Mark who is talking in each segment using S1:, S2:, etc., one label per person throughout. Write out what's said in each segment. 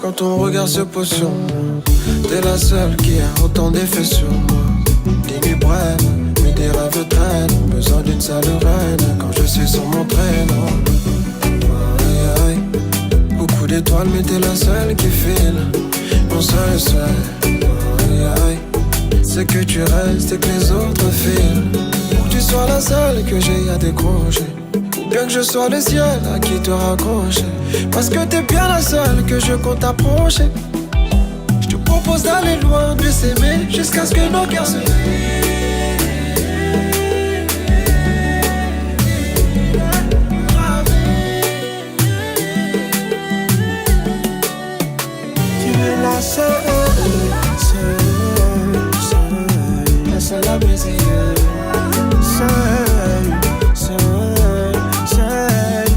S1: quand ton regard se pose sur moi. T'es la seule qui a autant d'effets sur moi. Des nuits brèves, mais des rêves traînent. Besoin d'une seule reine quand je suis sur mon traîneau. Aïe aïe, beaucoup d'étoiles mais t'es la seule qui file. Mon seul souhait, aïe aïe, c'est que tu restes et que les autres filent. Pour que tu sois la seule que j'ai à décrocher. Bien que je sois le ciel à qui te raccrocher. Parce que t'es bien la seule que je compte approcher. Je te propose d'aller loin, de s'aimer jusqu'à ce que nos cœurs se
S2: la seule, la seule à mes yeux. Seule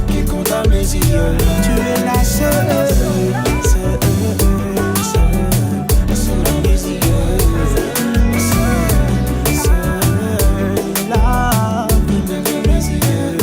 S2: qui compte à mes yeux. Tu es la seule, la seule à mes yeux. Seule, là, qui compte à mes yeux.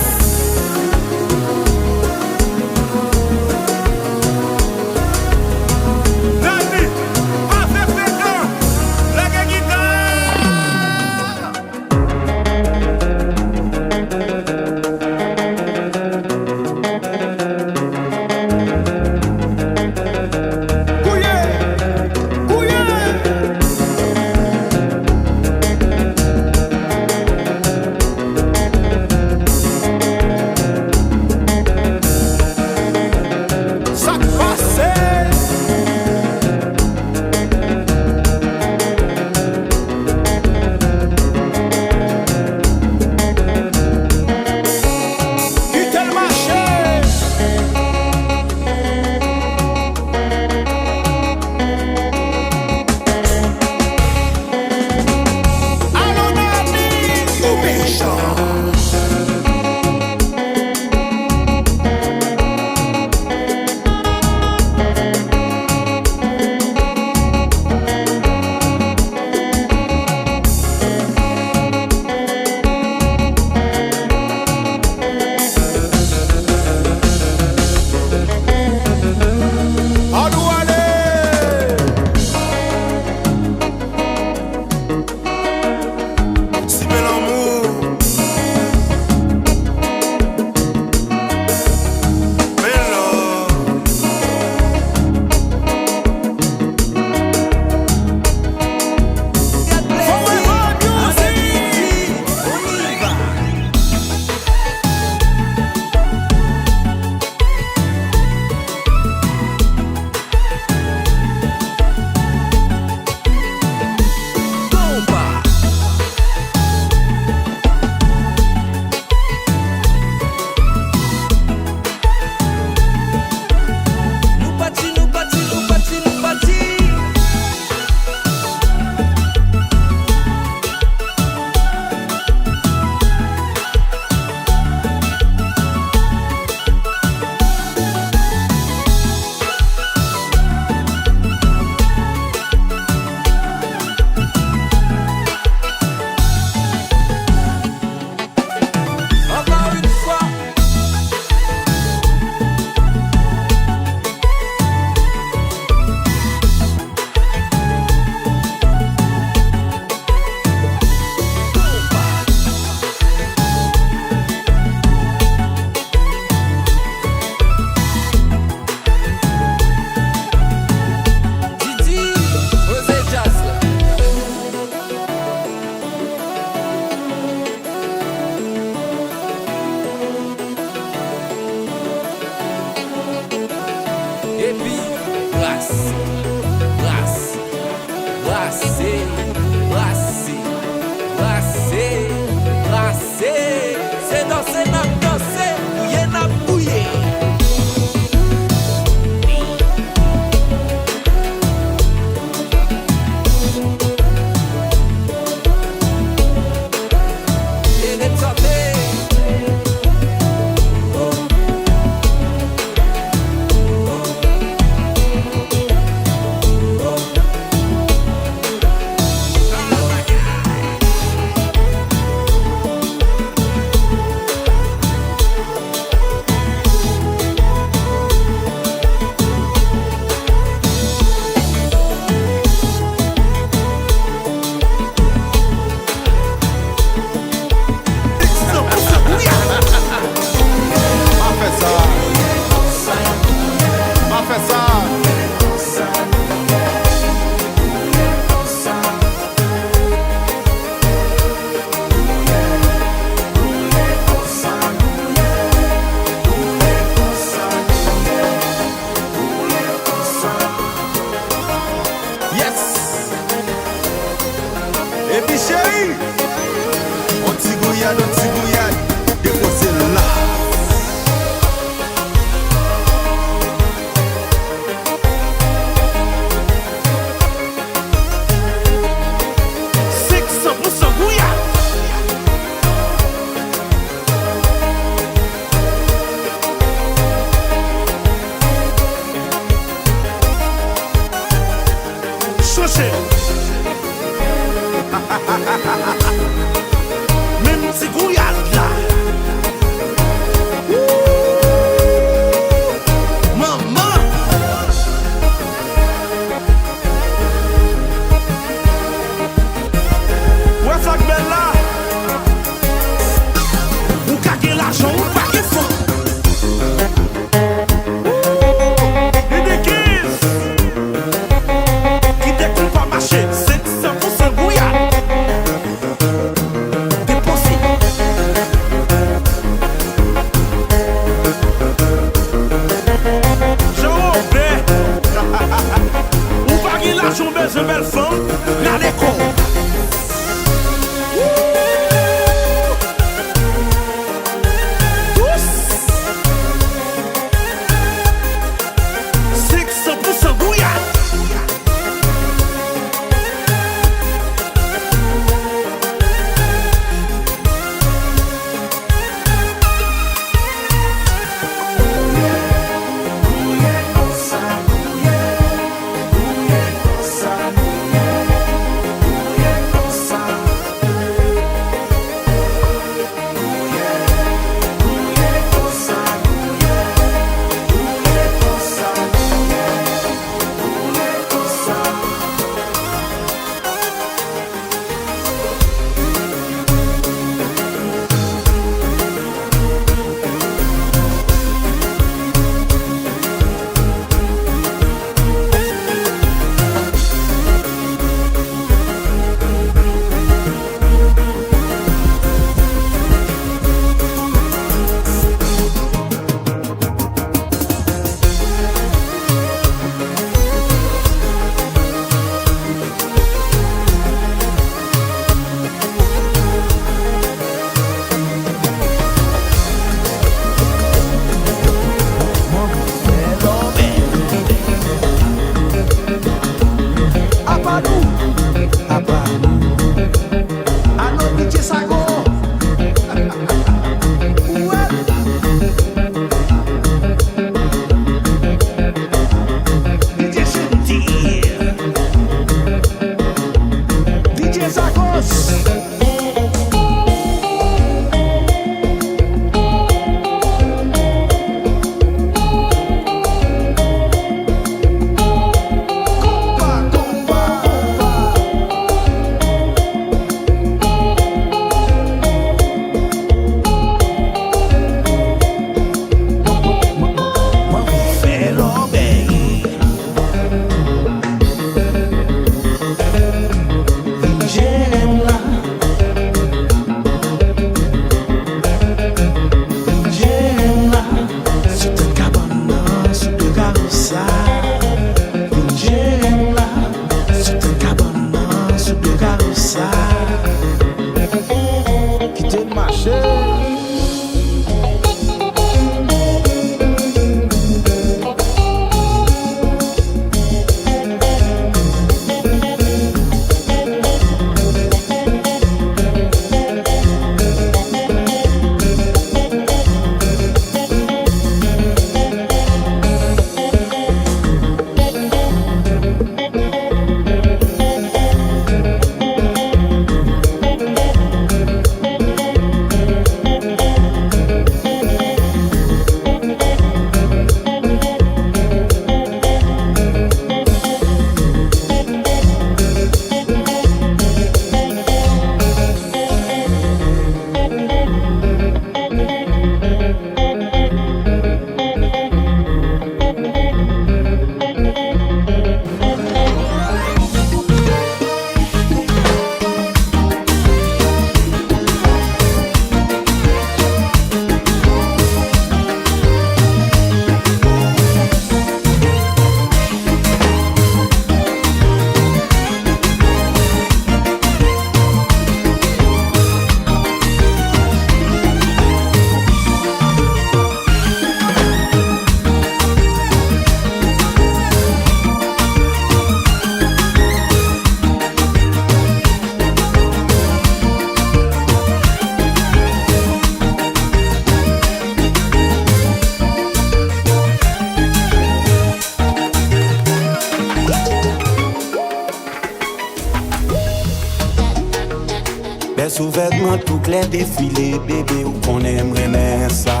S3: sous-vêtements tout clair défilé, bébé, ou qu'on aimerait ça.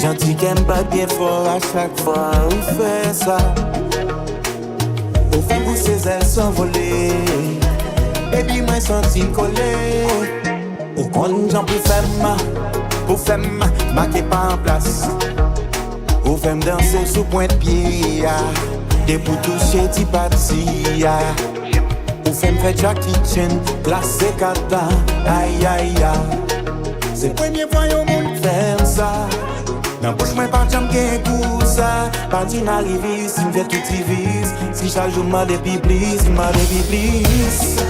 S3: Gentil qu'aime pas bien fort à chaque fois, on fait ça. On fait pousser ses ailes s'envoler, baby, moi senti collé. Au compte j'en pour faire marquer pas en place. Ou fait danser sous point de pied, des pour toucher ti parti. Ou fait me faire Jackie Chan, classé kata, aïe aïe aïe. C'est le premier fois au monde faire ça. Dans bouche moi pas jamais gain pour ça. Parti n'arrive si me fait tout vis. Si chaque jour m'a des please, m'a des please.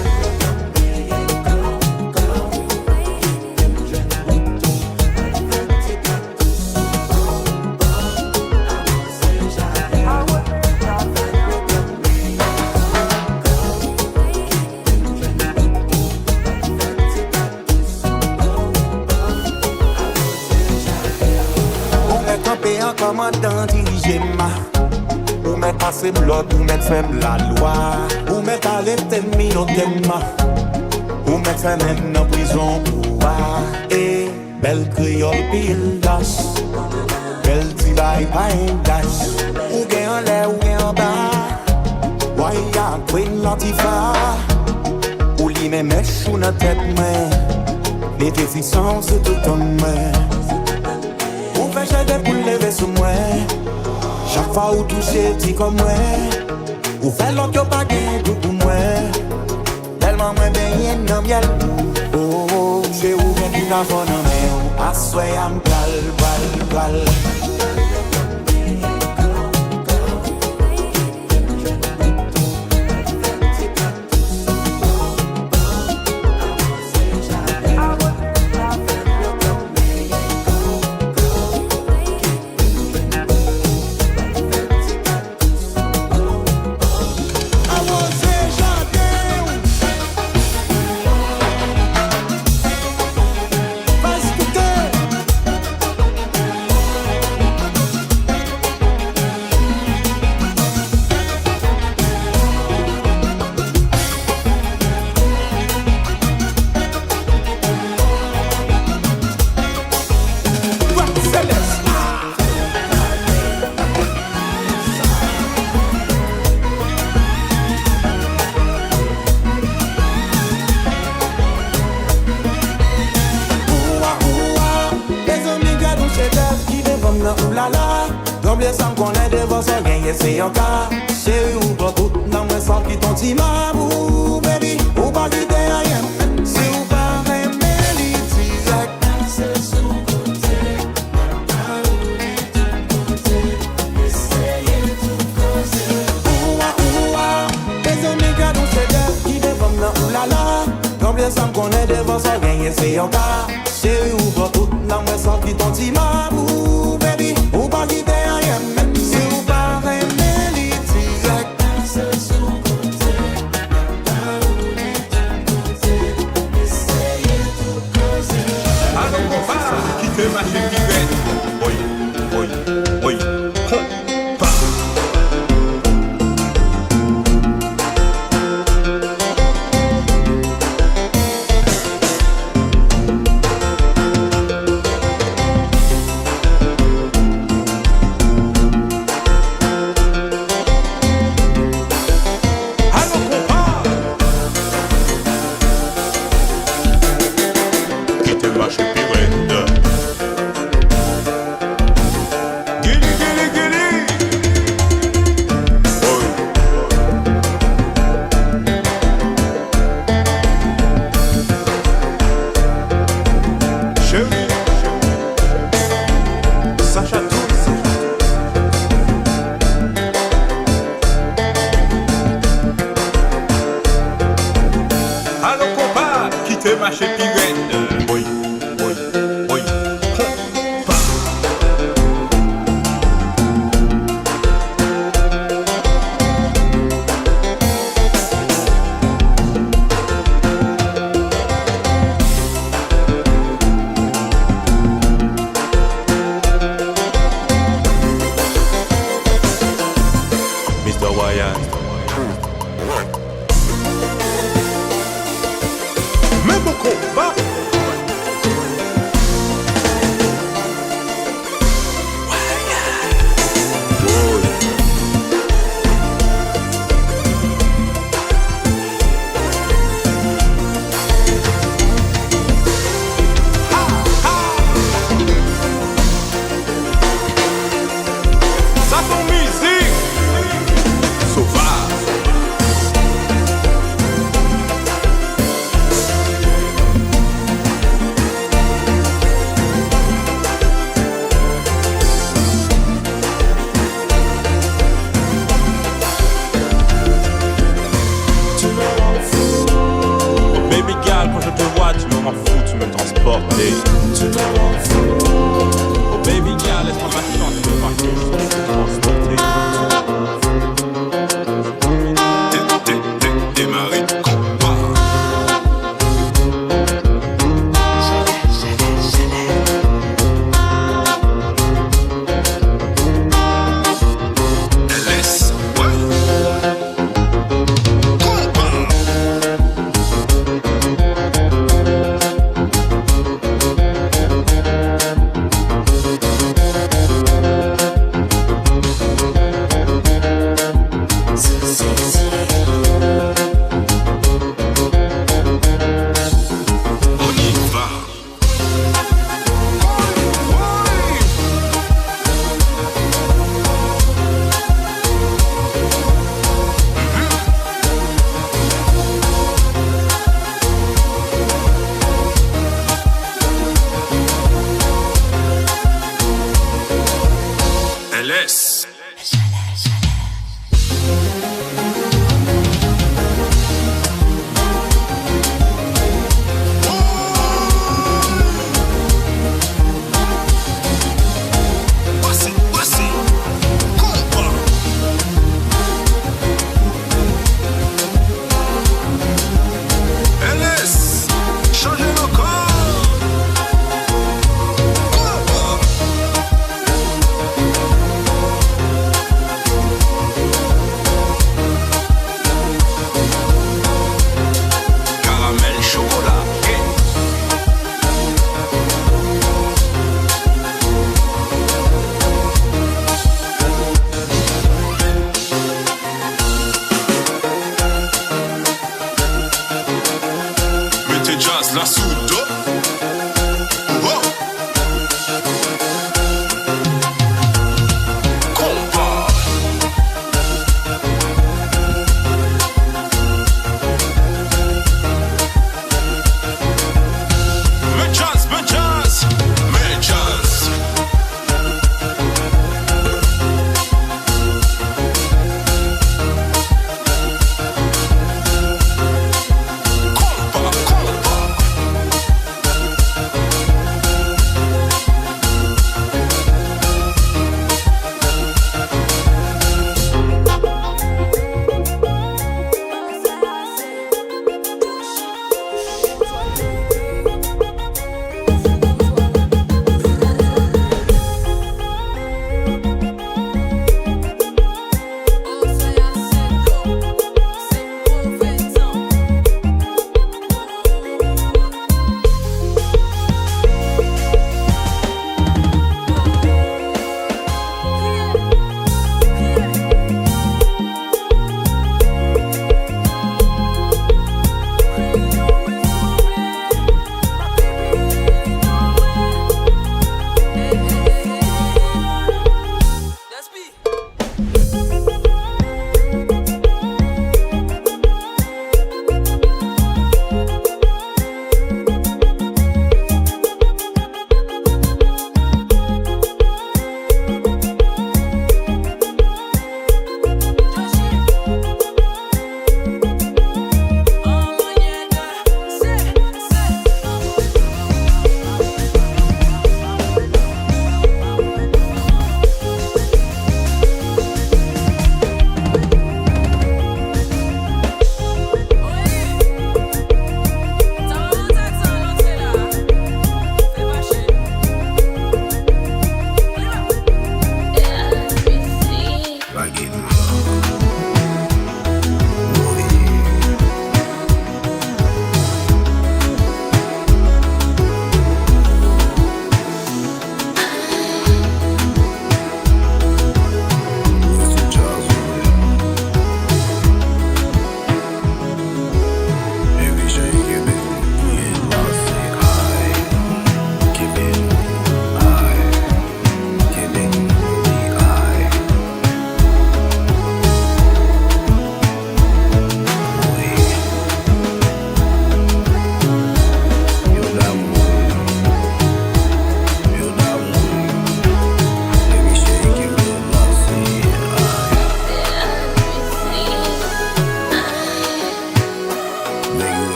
S3: Commandant dirige ma. Ou met passer l'ordre, ou met faire la loi. Ou met arrêter minotema. Ou met faire même en prison pour voir. Et belle créole pile dash. Belle tibaille pas un dash. Ou gain en l'air, ou gain en bas. Waya queen l'antifa. Ou li met mèche ou dans tête main. Les décisions c'est tout en main. J'aide pour lever sous moi. Chaque fois où toucher, dis comme moi. Ou fait l'autre pas gain tout pour moi. Tellement moi baigné dans miel. Oh oh, j'ai ouvert une affaire dans mes mains. Assoy am gal. Combien ça me connaît devant ça gagner c'est un cas. Chérie ou pas tout, non mais sans qui ton petit mabou, baby. Ou pas quitter rien, si ou pas aimer les direct. C'est sous côté, pas oublier tout côté. Essayez tout causer. Ouah, les amis gars nous c'est d'elle qui devant nous oulala. Combien ça me connaît devant ça gagner c'est un cas. Chérie ou pas tout, non mais sans qui ton petit mabou, baby. Ou pas quitter rien, même si ou pas aimer les directs. C'est sous côté, pas oublier tout côté. Essayez tout causer.
S4: Alors on va quitter ma chérie. Oui.
S3: Tu me rends fou.
S4: Oh baby girl, laisse-moi pas chanter, parce que je suis transporté. Démarrer le combat. Laisse, ouais. Combat.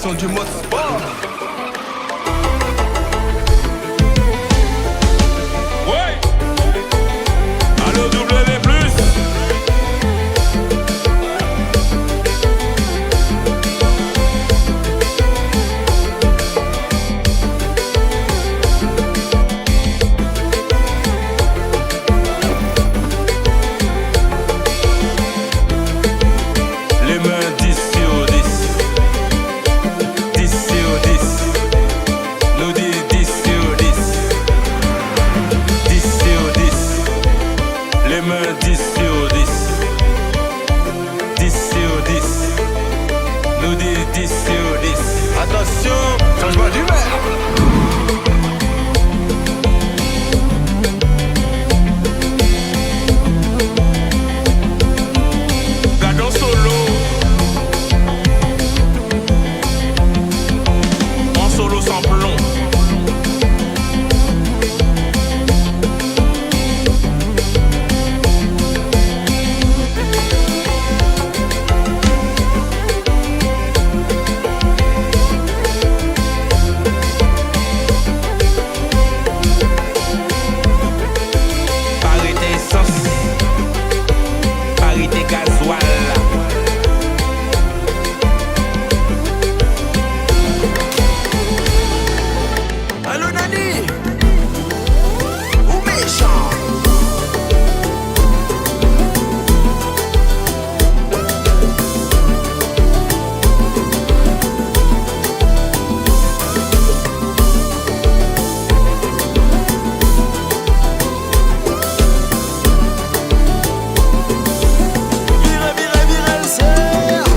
S5: L'activation du mode sport.
S4: Ouais. Allô W+. Les mains 10 sur 10. 10 sur 10. Nous dit 10 sur 10. 10 sur 10. Les mains 10 sur 10. 10 sur 10. Nous dit 10 sur 10.
S5: Attention, changement d'humeur.
S4: Gardons solo. En solo sans plomb. Parité essence. Parité gasoil.
S3: Allô Nani, ou méchant? Vire, vire, vire le cerf.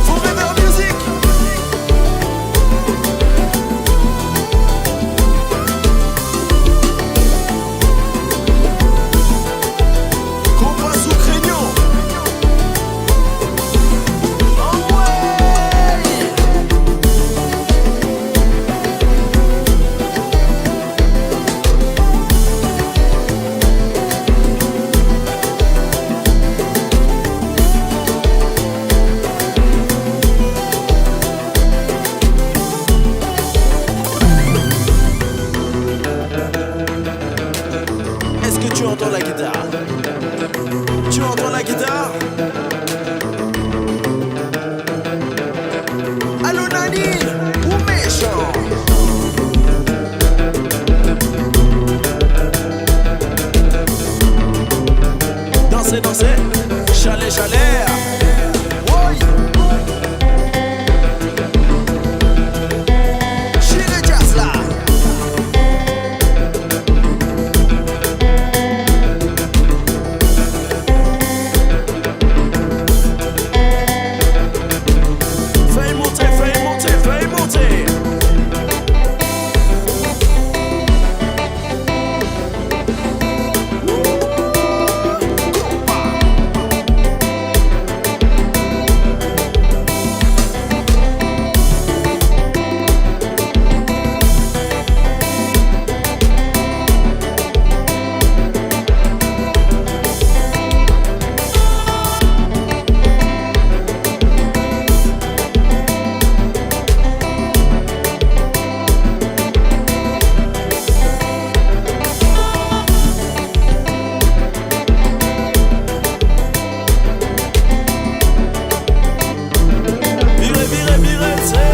S3: Forever Music. Compas sous craignon. Oh ouais. Est-ce que tu entends la guitare? Tu entends la guitare? Allô Nani, ou méchant? Dansez, dansez, chalet, chalet. Oui. Chile jazz là. Fais monter, fais monter, fais monter. Vire, vire, vire, c'est